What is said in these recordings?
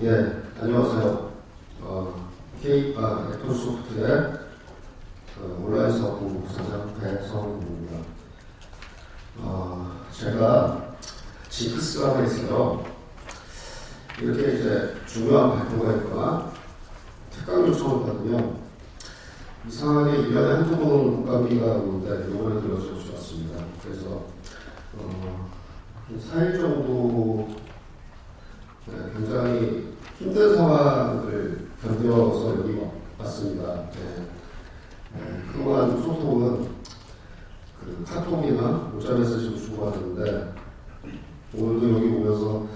예, 안녕하세요. 에토소프트의 온라인 사업부 부사장 배성우입니다. 제가 징크스가 하나 있어요. 이렇게 이제 중요한 발표가 있거나 특강 요청을 받으면 이상하게 1년에 한두 번은 국감기가 오는데 이번에 들어서 좋았습니다. 그래서 4일 정도 굉장히 힘든 상황을 견뎌서 여기 왔습니다. 그동안 소통은 카톡이나 문자 메시지로 주고받았는데 오늘도 여기 오면서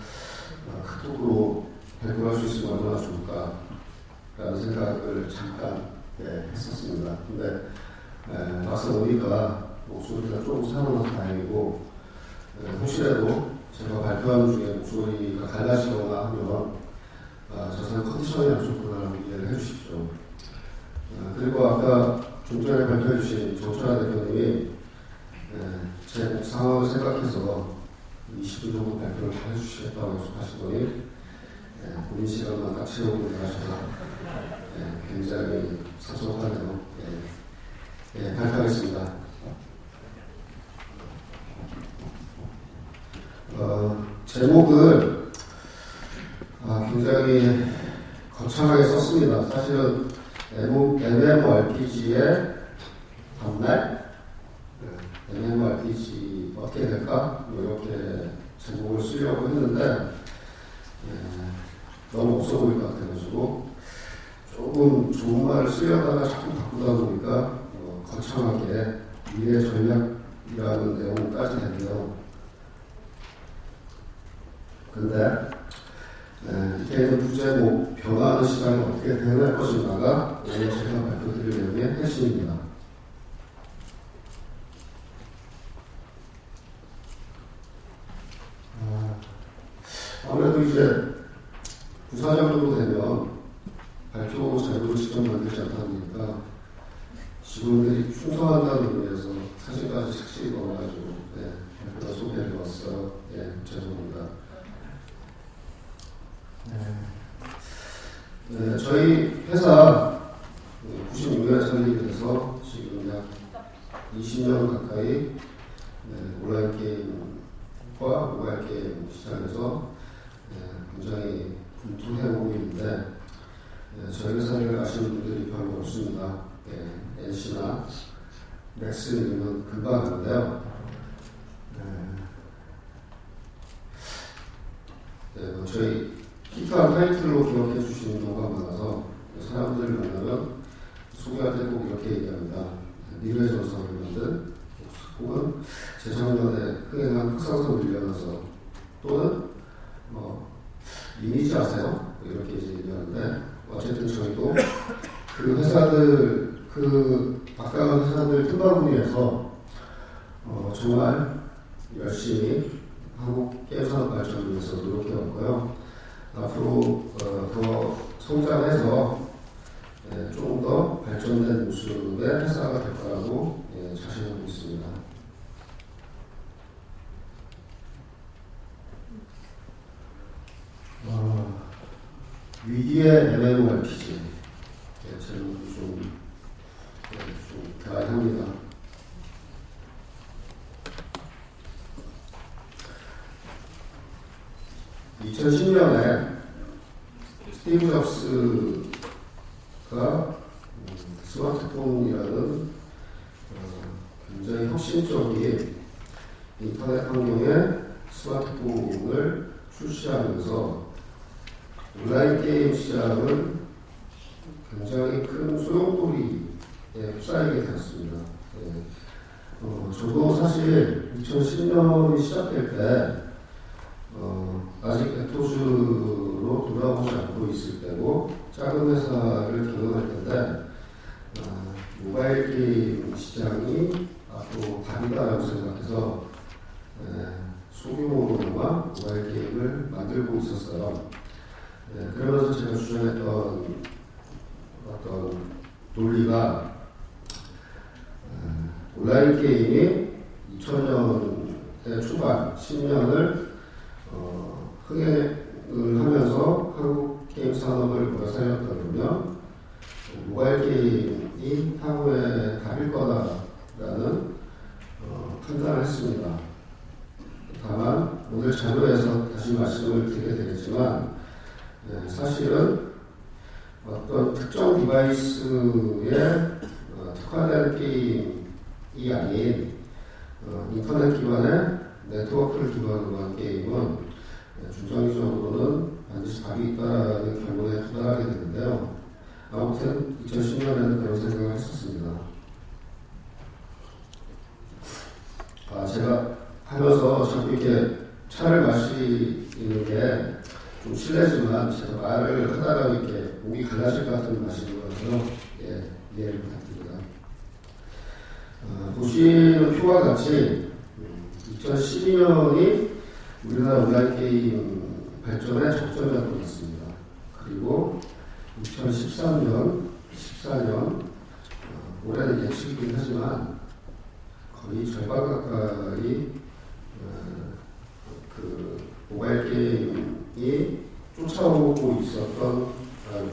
카톡으로 발표할 수 있으면 얼마나 좋을까라는 생각을 잠깐 했었습니다. 근데 막상 오니까 목소리가 조금 살아나서 다행이고, 혹시라도 제가 발표하는 중에 목소리가 갈라지거나 하면 저 사람 컨디션이 안 좋구나 이해를 해주십시오. 그리고 아까 좀 전에 발표해 주신 정철아 대표님이 제 상황을 생각해서 20분 정도 발표를 다 해주시겠다고 약속하시더니 본인 시간만 딱 채우고 나가셔서 굉장히 섭섭하네요. 발표하겠습니다. 제목을 굉장히 거창하게 썼습니다. 사실은 MMORPG의 밤날? MMORPG 어떻게 될까? 이렇게 제목을 쓰려고 했는데 너무 없어 보일 것 같아가지고 조금 좋은 말을 쓰려다가 자꾸 바꾸다 보니까 거창하게 미래 전략이라는 내용까지 됐네요. 근데 이렇게 있는 부제목 변화하는 시간이 어떻게 되는 것인가가 오늘 제가 발표드릴 내용의 핵심입니다. 아무래도 이제 부사장 정도 되면 발표 자료를 직접 만들지 않다 보니까 직원들이 충성한다는 의미에서 사진까지 착실히 넣어가지고 발표다 소개해 왔어요. 죄송합니다. 저희 회사 96년에 설립이 돼서 지금 약 20년 가까이 온라인 게임과 모바일 게임 시장에서 굉장히 분투해오고 있는데 저희 회사를 아시는 분들이 별로 없습니다. NC나 맥스는 금방 하는데요. 저희 히트한 타이틀로 기억해 주시는 경우가 많아서 사람들을 만나면 소개할 때 꼭 이렇게 얘기합니다. 미래의 전설을 만든, 혹은 재작년에 흥행한 흑상선 밀려나서, 또는 이미지 아세요? 이렇게 이제 얘기하는데, 어쨌든 저희도 그 회사들, 그 막강한 회사들 틈바구니에서 정말 열심히 한국 게임 산업 발전을 위해서 노력해 왔고요. 앞으로 더 성장해서 조금 더 발전된 모습의 회사가 될 거라고 자신하고 있습니다. 위기의 MMORPG 제목이 좀 대화합니다. 2010년에 스티브 잡스가 스마트폰이라는 굉장히 혁신적인 인터넷 환경의 스마트폰을 출시하면서 온라인 게임 시장을 굉장히 큰 소용돌이에 휩싸이게 되었습니다. 저도 사실 2010년이 시작될 때 아직 에토즈로 돌아오지 않고 있을 때고 작은 회사를 경영할 텐데 모바일 게임 시장이 앞으로 답이다라고 생각해서 소규모로나마 모바일 게임을 만들고 있었어요. 그러면서 제가 주장했던 어떤 논리가 온라인 게임이 2000년대 초반 10년을 흥행을 하면서 한국 있지만 사실은 어떤 특정 디바이스에 특화된 게임이 아닌 인터넷 기반의 네트워크를 기반으로 한 게임은 중장기적으로는 반드시 답이 있다라는 결론에 도달하게 되는데요. 아무튼 2010년에는 그런 생각을 했었습니다. 제가 하면서 자꾸 이렇게 차를 마시는 게 좀 실례지만 제가 말을 하다가 이렇게 목이 갈라질 것 같은 마시는 거라서 이해를 부탁드립니다. 보시는 표와 같이 2012년이 우리나라 온라인 게임 발전의 적전이라고 했습니다. 그리고 2013년, 14년 올해는 예측이긴 하지만 거의 절반 가까이 그 모바일 게임이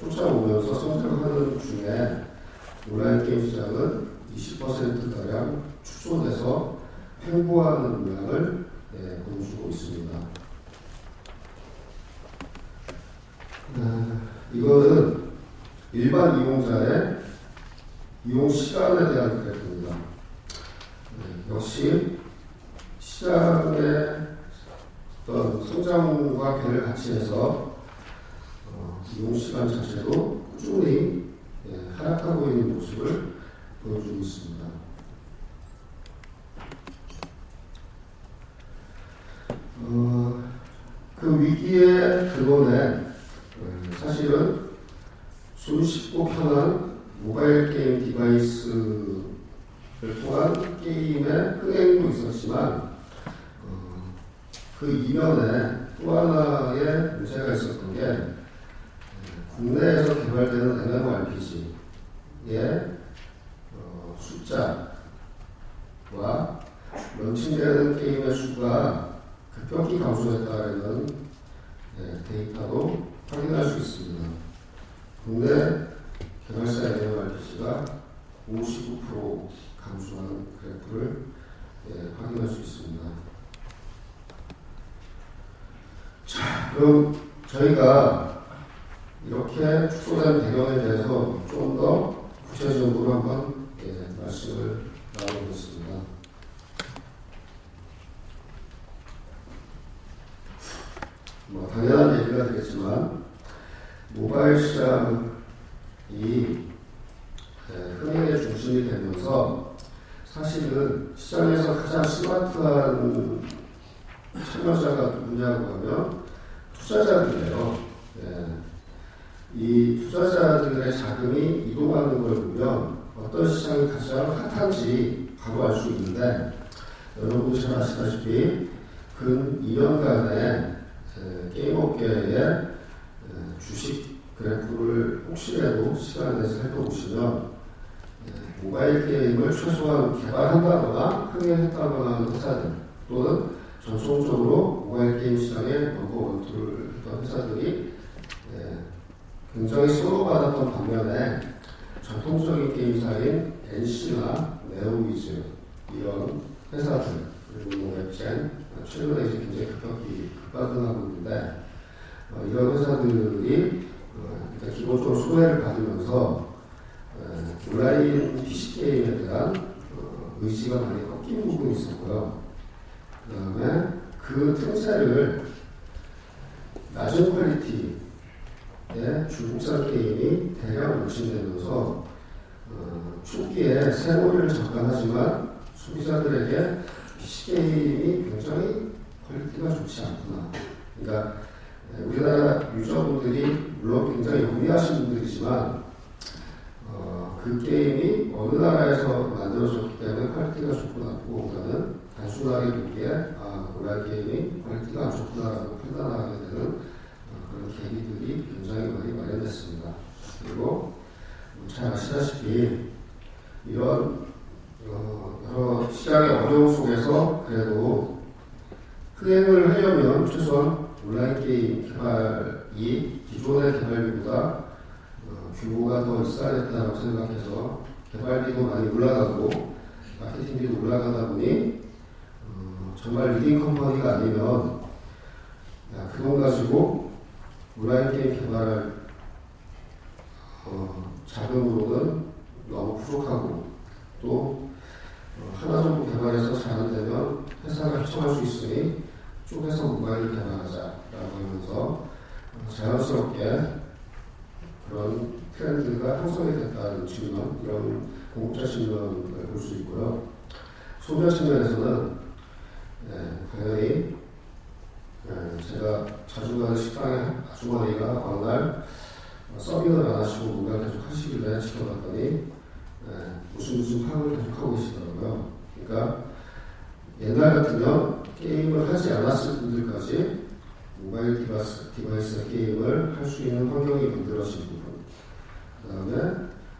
쫓아오면서 성장하는 중에 온라인 게임 시장은 20%가량 축소돼서 횡보하는 모양을 보여주고 있습니다. 이거는 일반 이용자의 이용 시간에 대한 그래프입니다. 역시 시장의 어떤 성장과 궤를 같이 해서 이용 시간 자체도 꾸준히 하락하고 있는 모습을 보여주고 있습니다. 그 위기의 근원에 사실은 손쉽고 편한 모바일 게임 디바이스를 통한 게임의 흥행도 있었지만 그 이면에 또 하나의 문제가 있었던 게 국내에서 개발되는 MMORPG의 숫자와 런칭되는 게임의 수가 급격히 감소했다는 데이터도 확인할 수 있습니다. 국내 개발사 MMORPG가 59% 감소한 그래프를 확인할 수 있습니다. 자, 그럼 저희가 이렇게 축소된 배경에 대해서 좀 더 구체적으로 한번 말씀을 나눠보겠습니다. 당연한 얘기가 되겠지만 모바일 시장이 흥행의 중심이 되면서 사실은 시장에서 가장 스마트한 참여자가 누구냐고 하면 투자자들이에요. 이 투자자들의 자금이 이동하는 걸 보면 어떤 시장이 가장 핫한지 바로 알 수 있는데 여러분도 잘 아시다시피 근 2년간의 게임업계의 주식 그래프를 혹시라도 시간을 내서 살펴보시면 모바일 게임을 최소한 개발한다거나 흥행했다거나 하는 회사들 또는 전통적으로 모바일 게임 시장에 넘버 1, 2를 했던 회사들이 굉장히 선호받았던 반면에 전통적인 게임사인 NC나 네오위즈 이런 회사들 그리고 웹젠 최근에 이제 굉장히 급격히 급반등하고 있는데 이런 회사들이 일단 기본적으로 손해를 받으면서 온라인 PC 게임에 대한 의지가 많이 꺾인 부분이 있었고요. 그 다음에 그 틈새를 낮은 퀄리티의 중국산 게임이 대량 론칭되면서 초기에 새로이를 잠깐 하지만 소비자들에게 PC게임이 굉장히 퀄리티가 좋지 않구나. 그러니까 우리나라 유저분들이 물론 굉장히 영리하신 분들이지만 그 게임이 어느 나라에서 만들어졌기 때문에 퀄리티가 좋고 나쁘고보다는 단순하게 보기에 온라인 게임이 퀄리티가 안 좋구나라고 판단하게 되는 그런 계기들이 굉장히 많이 마련됐습니다. 그리고 잘 아시다시피 이런 여러 시장의 어려움 속에서 그래도 흥행을 하려면 최소한 온라인 게임 개발이 기존의 개발비보다 규모가 더 있어야겠다고 생각해서 개발비도 많이 올라가고 마케팅비도 올라가다 보니 정말 리딩 컴퍼니가 아니면 그 돈 가지고 온라인 게임 개발할 자금으로는 너무 부족하고 또 하나 정도 개발해서 잘 안되면 회사가 휘청할 수 있으니 쪼개서 모바일 개발하자라고 하면서 자연스럽게 그런 트렌드가 형성이 됐다는 측면, 이런 공급자 측면을 볼 수 있고요. 소비자 측면에서는 당연히 제가 자주 가는 식당의 아주머니가 어느 날 서빙을 안 하시고 뭔가 계속 하시길래 지켜봤더니 무슨 팝을 계속 하고 계시더라고요. 그러니까 옛날 같으면 게임을 하지 않았을 분들까지 모바일 디바이스 게임을 할 수 있는 환경이 만들어진 부분, 그 다음에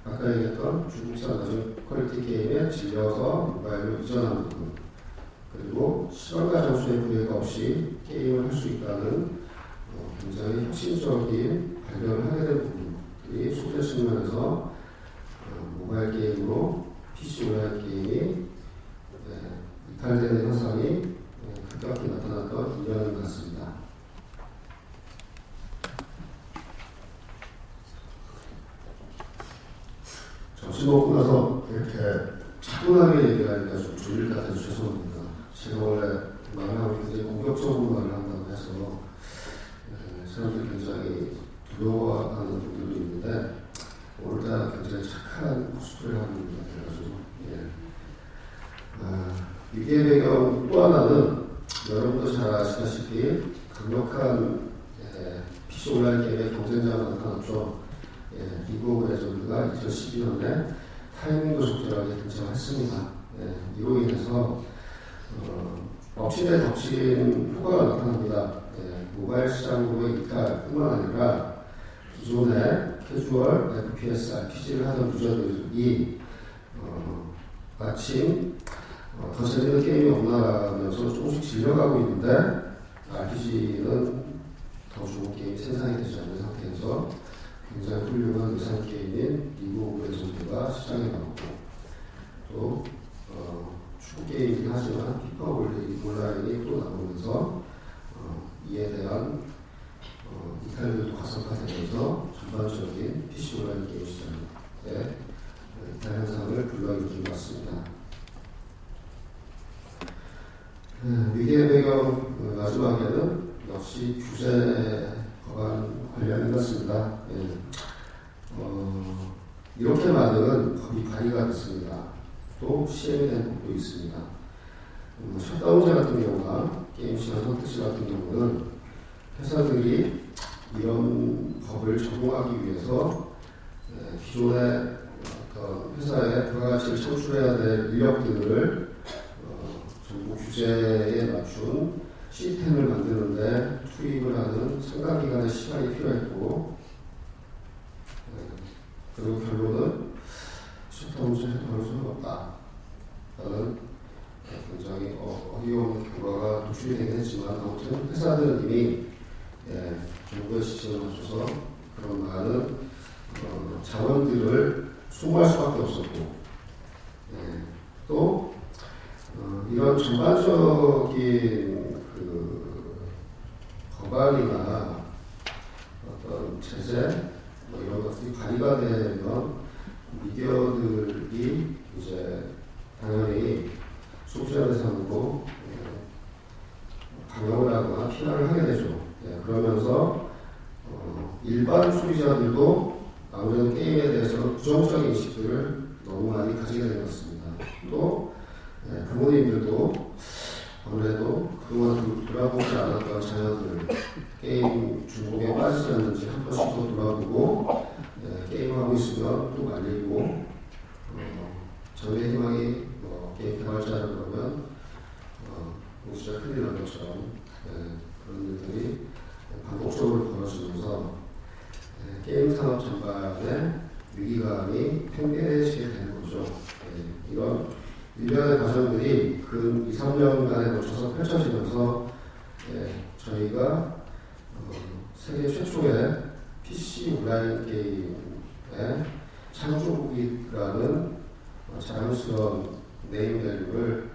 아까 얘기했던 중국산 낮은 퀄리티 게임에 질려서 모바일로 이전하는 부분, 그리고 시간과 장소의 구애가 없이 게임을 할 수 있다는 굉장히 혁신적인 발견을 하게 된 부분들이 소비자 측면에서 모바일 게임으로 PC 온라인 게임이 이탈되는 현상이 급격히 나타났던 2년인 것 같습니다. 점심 먹고 나서 이렇게 차분하게 얘기하니까 좀 졸릴 것 같아서 죄송합니다. 제가 원래 말을 하면 굉장히 공격적으로 말을 한다고 해서 사람들이 굉장히 두려워하는 분들도 있는데 오늘따라 굉장히 착한 코스프레를 하는 것 같아가지고 위기의 배경 또 하나는 여러분도 잘 아시다시피 강력한 PC 온라인 게임의 경쟁자가 나타났죠. 리그 오브 레전드가 2012년에 타이밍도 적절하게 등장했습니다. 이로 인해서 엎친 데 덮친 효과가 나타납니다. 모바일 시장으로의 이탈뿐만 아니라 기존의 캐주얼 FPS, RPG를 하던 유저들이 마침 더 재밌는 게임이 없나라면서 조금씩 질려가고 있는데 RPG는 더 좋은 게임이 생산이 되지 않는 상태에서 굉장히 훌륭한 의상 게임인 리그 오브 레전드가 시장에 나오고 또 축구 게임이긴 하지만 피파 온라인이 또 나오면서 이에 대한 이탈률도 가속화되면서 전반적인 PC 온라인 게임 시장에 이탈 현상을 불러일으킨 것 같습니다. 위기의 배경 마지막에는 역시 규제 법안 관련인 것 같습니다. 이렇게 많은 법이 발의가 됐습니다. 또 시행이 된 법도 있습니다. 셧다운제 같은 경우나 게임 시장 선택지 같은 경우는 회사들이 이런 법을 적용하기 위해서 기존의 어떤 회사의 부가가치를 창출해야 될 인력들을 정부 규제에 맞춘 시스템을 만드는데 투입을 하는 상당 기간의 시간이 필요했고, 그리고 결론은 셧다운제 해도 소용없다 라는 굉장히 어이없는 결과가 도출이 되긴 했지만, 아무튼 회사들은 이미 정부의 지침을 맞춰서 그런 많은 자원들을 소모할 수밖에 없었고, 또 이런 전반적인 법안이나 어떤 제재 이런 것들이 발의가 되면 미디어들이 이제 당연히 소비자 대상으로 방역을 하거나 피난을 하게 되죠. 그러면서 일반 소비자들도 아무래도 게임에 대해서 부정적인 인식들을 너무 많이 가지게 된 것 같습니다. 또 부모님들도 아무래도 그동안 돌아보지 않았던 자녀들 게임 중독에 빠지지 않는지 한 번씩 더 돌아보고 게임하고 있으면 또 말리고 저희의 희망이 게임 개발자라 그러면 진짜 큰일 난 것처럼 그런 일들이 반복적으로 벌어지면서 게임 산업 전반의 위기감이 팽배해지게 되는 거죠. 이런 일련의 과정들이 근 2, 3년간에 걸쳐서 펼쳐지면서 저희가 세계 최초의 PC 온라인 게임의 창조국이라는 자랑스러운 네임밸류를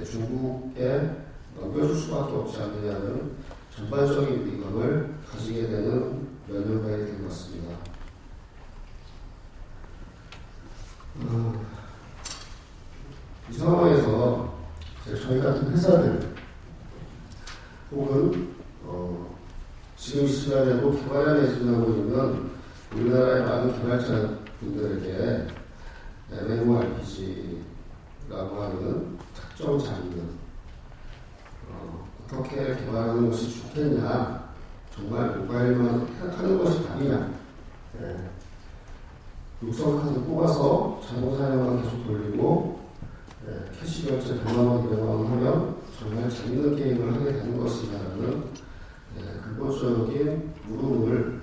중국에 넘겨줄 수밖에 없지 않느냐는 전반적인 위기감을 지금 시간에도 개발에 매진하고 있는 우리나라의 많은 개발자분들에게 MMORPG라고 하는 특정 장르 어떻게 개발하는 것이 좋겠냐, 정말 모바일만 하는 것이 답이냐, 육성 카드 뽑아서 자동 사냥만 계속 돌리고 캐시 결제 100만 원, 200만 원 하면 정말 재밌는 게임을 하게 되는 것이냐라는 근본적인 물음을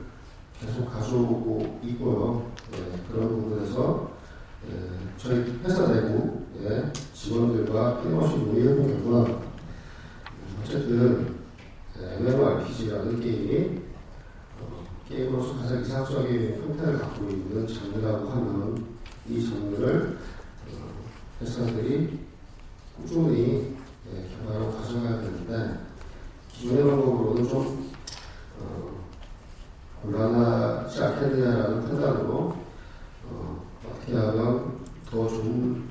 계속 가져오고 있고요. 그런 부분에서 저희 회사 내부 직원들과 끊임없이 논의해본 결과 어쨌든 MMORPG라는 게임이 게임으로서 가장 이상적인 형태를 갖고 있는 장르라고 하면 이 장르를 회사들이 꾸준히 개발하고 가져가야 되는데 기존의 방법으로는 좀 곤란하지 않겠느냐라는 판단으로 어떻게 하면 더 좋은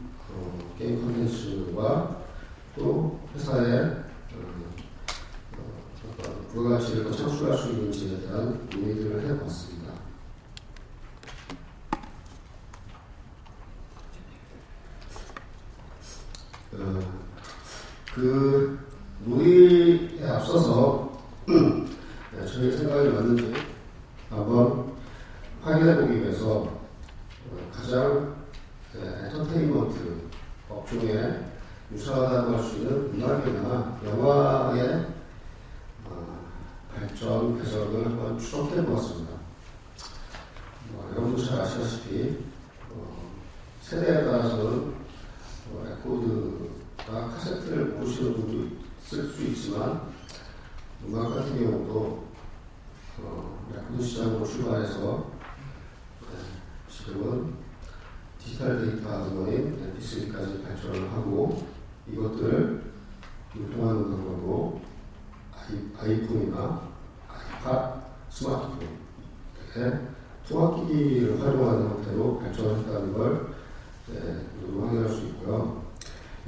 게임 콘텐츠와 또 회사의 어떤 부가가치를 더 창출할 수 있는지에 대한 논의들을 해봤습니다. 그 논의에 앞서서 저희 생각이 맞는지 한번 확인해보기 위해서 가장 엔터테인먼트 업종에 유사하다고 할 수 있는 음악이나 영화의 발전, 개선을 한번 추적해보았습니다. 여러분도 잘 아시다시피 세대에 따라서는 레코드나 카세트를 보시는 분도 있을 수 있지만 음악 같은 경우도 레코드 시장으로 출발해서 지금은 디지털 데이터 하드웨어인 MP3까지 발전을 하고 이것들을 유통하는 방법으로 아이폰이나 아이팟, 스마트폰 이렇게 통합기기를 활용하는 형태로 발전했다는 걸 모두 확인할 수 있고요.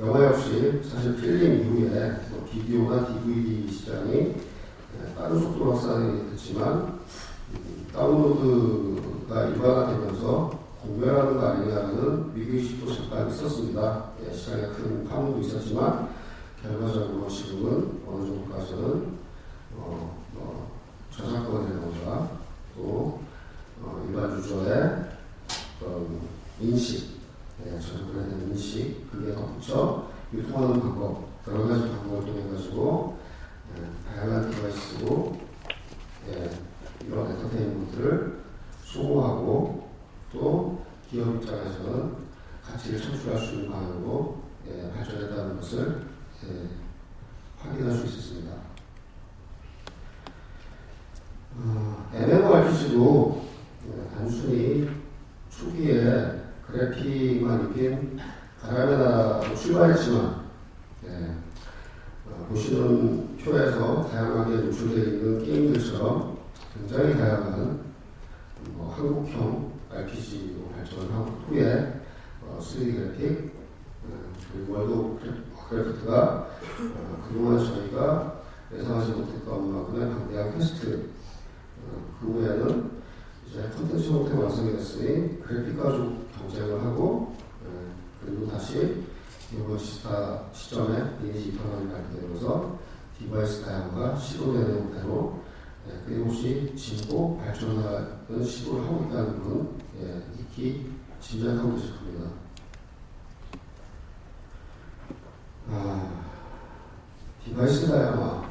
영화 역시 사실 필름 이후에 비디오나 DVD 시장이 빠른 속도로 확산이 됐지만 다운로드가 일반화되면서 공멸하는 거 아니냐는 위기의식도 잠깐 있었습니다. 시장에 큰 파문도 있었지만 결과적으로 지금은 어느 정도까지는 저작권이라든가 또 일반 유저의 어떤 인식, 저작권에 대한 인식, 그게 덧붙여 유통하는 방법, 여러 가지 방법을 통해 가지고 다양한 디바이스로 이런 엔터테인먼트를 소모하고 또 기업 입장에서는 가치를 창출할 수 있는 방향으로 발전했다는 것을 확인할 수 있었습니다. MMORPG도 단순히 초기에 그래픽만 입힌 바람의 나라로 출발했지만 보시는 표에서 다양하게 노출되어 있는 게임들처럼 굉장히 다양한 한국형 RPG로 발전을 하고 후에 3D 그래픽 그리고 월드 오브 크래프트가 그동안 저희가 예상하지 못했던 만큼의 방대한 퀘스트 그 후에는 이제 콘텐츠 형태 완성이 됐으니 그래픽 가지고 경쟁을 하고 그리고 다시 이번 시점에 리니지 2편이 발표되면서 디바이스 다양화가 시도되는 형태로 끊임없이 진보 발전하는 시도를 하고 있다는 건 익히 짐작하고 싶습니다. 디바이스 다양화가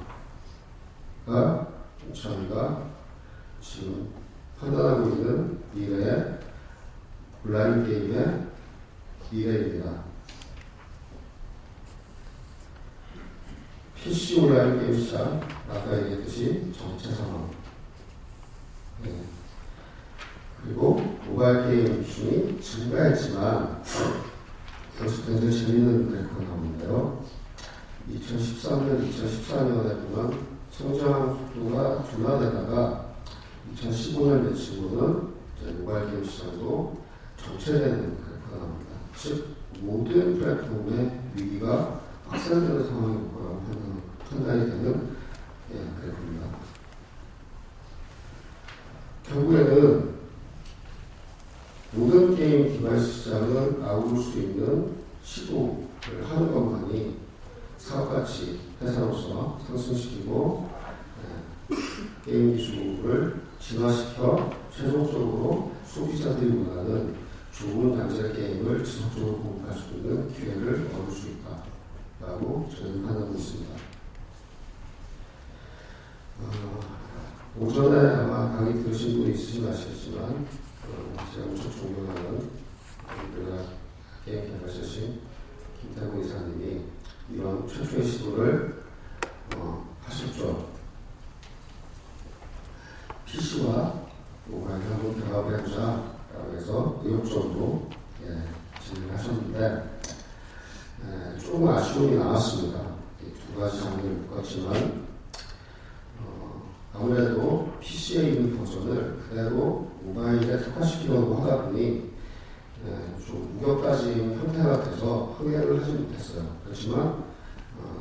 저희가 지금 판단하고 있는 미래의 온라인 게임의 미래입니다. PC 온라인 게임 시장, 아까 얘기했듯이 정체 상황, 그리고 모바일 게임 비중이 증가했지만 여기서 굉장히 재밌는 그래프가 나오는데요. 2013년, 2014년에 보면 성장 속도가 둔화되다가 2015년 매치고는 모바일 게임 시장도 정체되는 그래프가 나옵니다. 즉 모든 플랫폼의 위기가 확산되는 상황일 거라고 판단이 되는 그래프입니다. 결국에는 모든 게임 디바이스 시장을 아우를 수 있는 시도를 하는 것만이 사업가치 회사로서 상승시키고 게임 기술을 진화시켜 최종적으로 소비자들이 원하는 좋은 양질의 게임을 지속적으로 공급할 수 있는 기회를 얻을 수 있다라고 저는 판단하고 있습니다. 오전에 아마 강의 들으신 분이 있으시면 아시겠지만 제가 엄청 존경하는 우리나라 게임 개발자신 김태곤 이사님이 이런 최초의 시도를 하셨죠. PC와 모바일을 한번 결합을 해보자 라고 해서 의욕적으로 진행을 하셨는데 조금 아쉬움이 남았습니다. 두 가지 장면을 묶었지만 아무래도 PC에 있는 버전을 그대로 모바일에 특화시키려고 하다 보니 좀 우격까지 형태가 돼서 흥행을 하지 못했어요. 그렇지만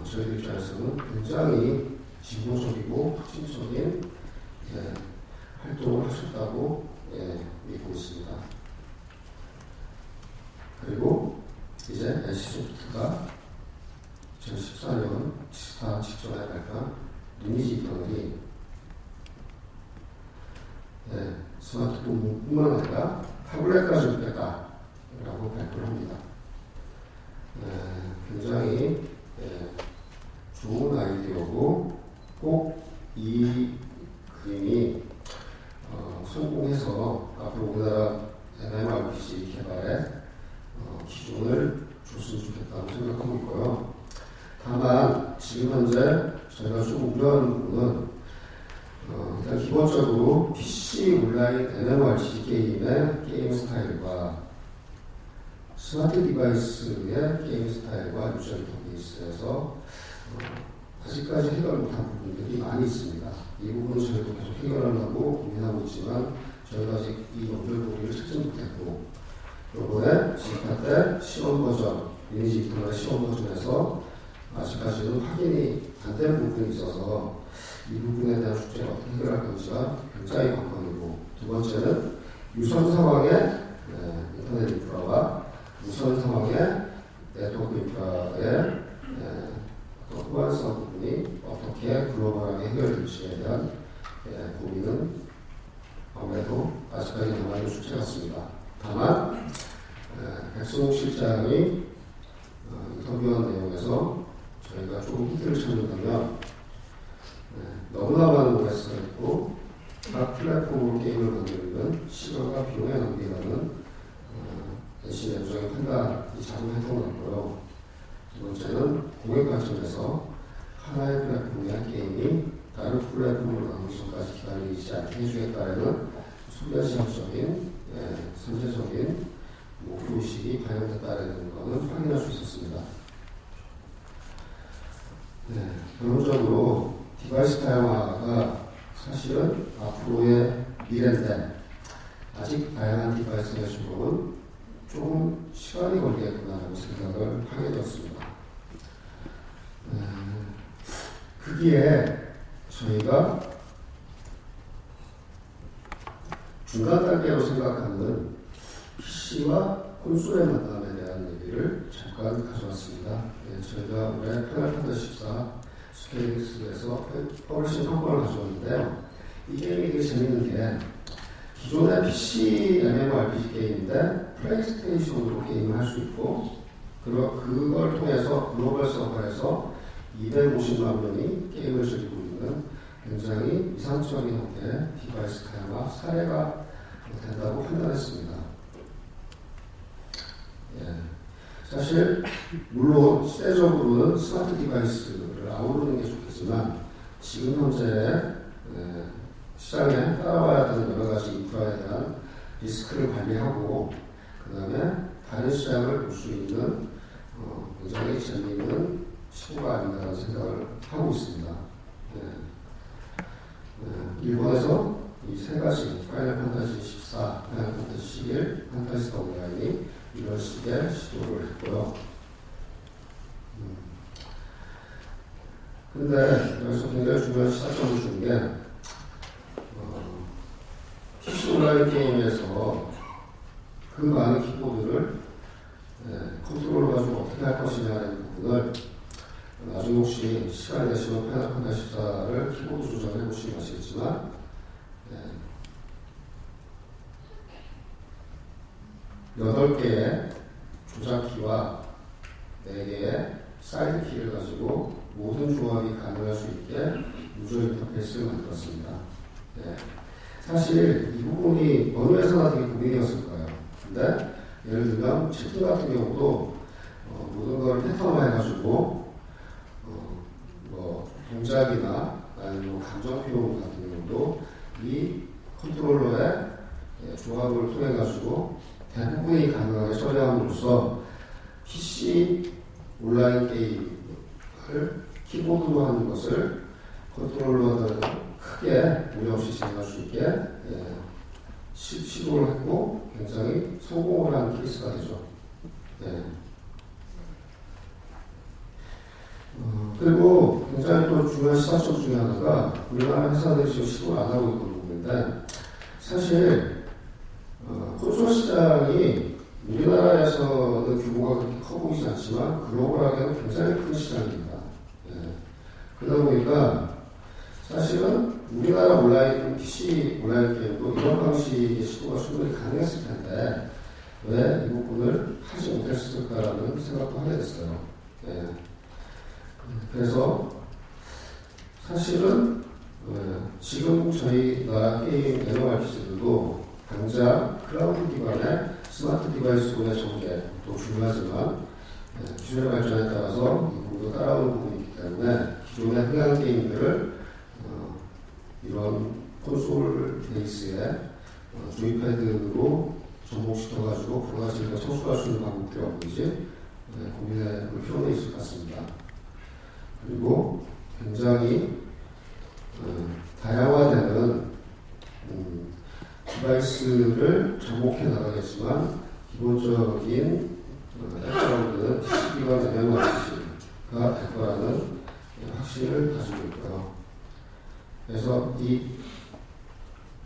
저희들 입장에서는 굉장히 진보적이고 혁신적인 활동을 하셨다고 믿고 있습니다. 그리고 이제 NC소프트가 2014년 지스타 직전에 발표한 리니지 이터널이 스마트폰뿐만 아니라 타블렛까지 있겠다라고 발표를 합니다. 굉장히 좋은 아이디어고 꼭 이 그림이 성공해서 앞으로 우리나라 MMORPG 개발에 기준을 줬으면 좋겠다고 생각하고 있고요. 다만 지금 현재 저희가 좀 우려하는 부분은 일단 기본적으로 PC 온라인 MMORPG 게임의 게임 스타일과 스마트 디바이스의 게임 스타일과 유저 인터페이스에서 아직까지 해결 못한 부분들이 많이 있습니다. 이 부분은 저희도 계속 해결하려고 고민하고 있지만 저희가 아직 이 연결고리를 찾지 못했고 이번에 지스타 때 시험 버전, 리니지 이터널 시험 버전에서 아직까지는 확인이 안 된 부분이 있어서 이 부분에 대한 숙제를 어떻게 해결할 건지가 굉장히 관건이고 두 번째는 유선 상황의 인터넷 인프라와 무선 상황의 네트워크 인프라의 호환성 부분이 어떻게 글로벌하게 해결될지에 대한 고민은 아무래도 아직까지 남아있는 숙제 같습니다. 다만 백승욱 실장이 인터뷰한 내용에서 저희가 조금 힌트를 찾는다면 너무나 많은 OS가 있고 각 플랫폼으로 게임을 만들면 시간과 비용의 낭비라는 NC 내부적인 판단이 작용했던 것 같고요. 두 번째는 고객 관점에서 하나의 플랫폼의 게임이 다른 플랫폼으로 나오기 전까지 기다리지 않게 해주겠다는 소비자시장적인 선제적인 목표의식이 반영됐다는 것은 확인할 수 있었습니다. 결론적으로 디바이스 다양화가 사실은 앞으로의 미래인데 아직 다양한 디바이스의 주목은 조금 시간이 걸리겠구나라고 생각을 하게 되었습니다. 거기에 저희가 중간 단계로 생각하는 PC와 콘솔의 만남에 대한 얘기를 잠깐 가져왔습니다. 저희가 올해 파이널 판타지 14 스케일스에서 퍼블리싱 성과를 가져왔는데요. 이 게임이 되게 재밌는 게 기존의 PC MMORPG 게임인데 플레이스테이션으로 게임을 할 수 있고 그걸 통해서 글로벌 서버에서 250만 명이 게임을 즐기고 있는 굉장히 이상적인 형태의 디바이스 다양화 사례가 된다고 판단했습니다. 사실 물론 시대적으로는 스마트 디바이스를 아우르는 게 좋겠지만 지금 현재 시장에 따라와야 되는 여러 가지 인프라에 대한 리스크를 관리하고 그 다음에 다른 시장을 볼 수 있는 굉장히 재미있는 시도가 아닌가라는 생각을 하고 있습니다. 일본에서 이 세 가지 파이널 판타지 14, 파이널 판타지 11, 판타지 스타 온라인이 이런 식의 시도를 했고요. 근데 여기서 굉장히 중요한 시사점을 준 게 온라인 게임에서 그 많은 키보드를 컨트롤러 가지고 어떻게 할 것이냐는 부분을 나중에 혹시 시간 내시면 파이널 판타지 14를 키보드 조작을 해보시면 아시겠지만 8개의 조작키와 4개의 사이드키를 가지고 모든 조합이 가능할 수 있게 유저 인터페이스를 만들었습니다. 사실 이 부분이 어느 회사나 되게 고민이었을 거예요. 근데 예를 들면 채팅 같은 경우도 모든 걸 패턴화 해가지고 뭐 동작이나 아니면 감정 표현 같은 경우도 이 컨트롤러의 조합을 통해 가지고 대부분이 가능하게 처리함으로써 PC 온라인 게임을 키보드로 하는 것을 컨트롤러들은 크게 무리 없이 진행할 수 있게 시도를 했고 굉장히 성공을 한 케이스가 되죠. 그리고 굉장히 또 중요한 시사점 중에 하나가 우리나라 회사들이 지금 시도를 안 하고 있는 부분인데 사실 콘솔 시장이 우리나라에서는 규모가 그렇게 커 보이진 않지만 글로벌하게는 굉장히 큰 시장입니다. 그러다 보니까 사실은 우리나라 온라인 PC 온라인 게임도 이런 방식의 시도가 충분히 가능했을 텐데 왜 이 부분을 하지 못했을까라는 생각도 하게 됐어요. 그래서 사실은 지금 저희 나라 게임 MMORPG들도 당장 클라우드 기반의 스마트 디바이스군의 전개도 중요하지만 기술의 발전에 따라서 이 부분도 따라오는 부분이 있기 때문에 기존의 흥행 게임들을 이런 콘솔 베이스의 조이패드로 접목시켜가지고 그러나 저희가 청소할 수 있는 방법들이 없는지 고민해 볼 필요는 있을 것 같습니다. 그리고 굉장히 다양화되는 디바이스를 접목해 나가겠지만 기본적인 백그라운드는 PC기반 MMORPG가 될 거라는 확신을 가지고 있고요. 그래서 이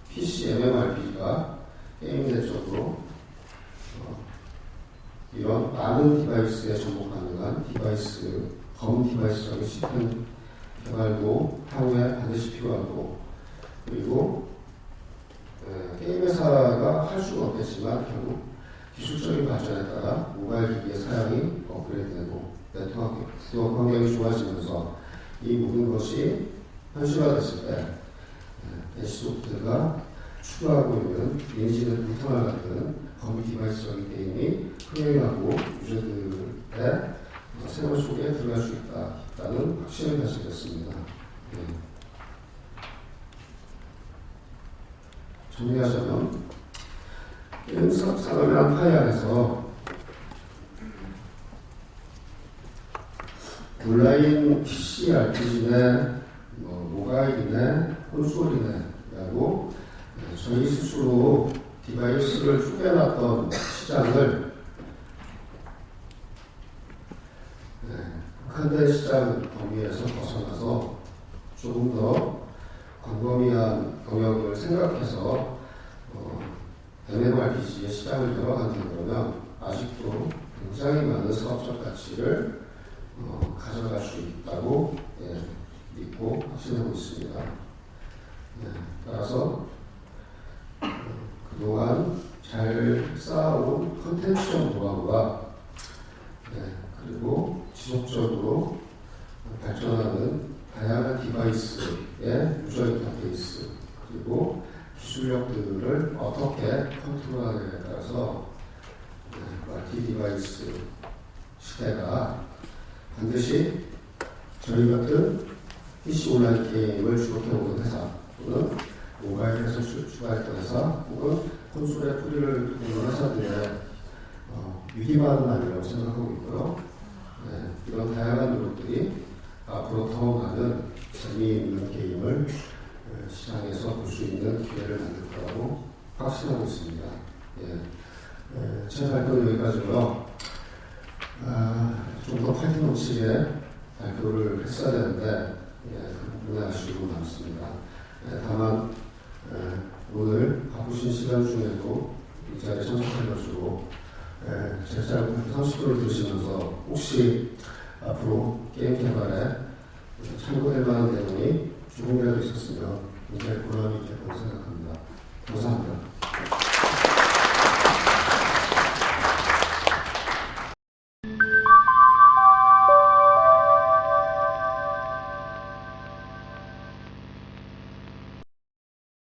PC MMORPG가 게임 내적으로 이런 많은 디바이스에 접목 가능한 디바이스, 검 디바이스적인 시스템 개발도 향후에 반드시 필요하고 그리고 게임 회사가 할 수는 없겠지만 결국 기술적인 발전에 따라 모바일 기기의 사양이 업그레이드되고 네트워크 환경이 좋아지면서 이 모든 것이 현실화됐을 때 NC소프트가 추구하고 있는 인지는 불편함 같은 검이 디바이스적인 게임이 흥행하고 유저들의 생활 속에 들어갈 수 있다는 확신을 가지게 됐습니다. 정리하자면 게임 산업이라는 파이 안에서 온라인 PC, RPG네, 모바일이네, 콘솔이네라고 저희 스스로 디바이스를 쪼개놨던 시장을 극한된 시장 범위에서 벗어나서 조금 더 광범위한 영역을 생각해서 MMORPG의 시장을 열어간다는 거면 아직도 굉장히 많은 사업적 가치를 가져갈 수 있다고 믿고 확신하고 있습니다. 따라서 그동안 잘 쌓아온 컨텐츠적 노하우와 그리고 지속적으로 발전하는 다양한 디바이스의 유저 인터페이스 그리고 기술력들을 어떻게 컨트롤하느냐에 따라서 멀티 디바이스 시대가 반드시 저희 같은 PC 온라인 게임을 주력해오는 회사 또는 모바일에서 출발했던 회사 혹은 콘솔의 뿌리를 두는 회사들의 위기만은 아니라고 생각하고 있고요. 이런 다양한 노력들이 앞으로 더 많은 재미있는 게임을 시장에서 볼 수 있는 기회를 만들 거라고 확신하고 있습니다. 제 발표는 여기까지고요. 좀 더 파이팅 넘치게 발표를 했어야 되는데 그 부분에 아쉬움이 남습니다. 다만 오늘 하고 바쁘신 시간 중에도 이 자리에 참석해가지고 제 짧은 30분을 들으시면서 혹시 앞으로 게임 개발에 참고될 만한 내용이 조금이라도 있었으면 굉장히 보람이 있겠다고 생각합니다. 감사합니다.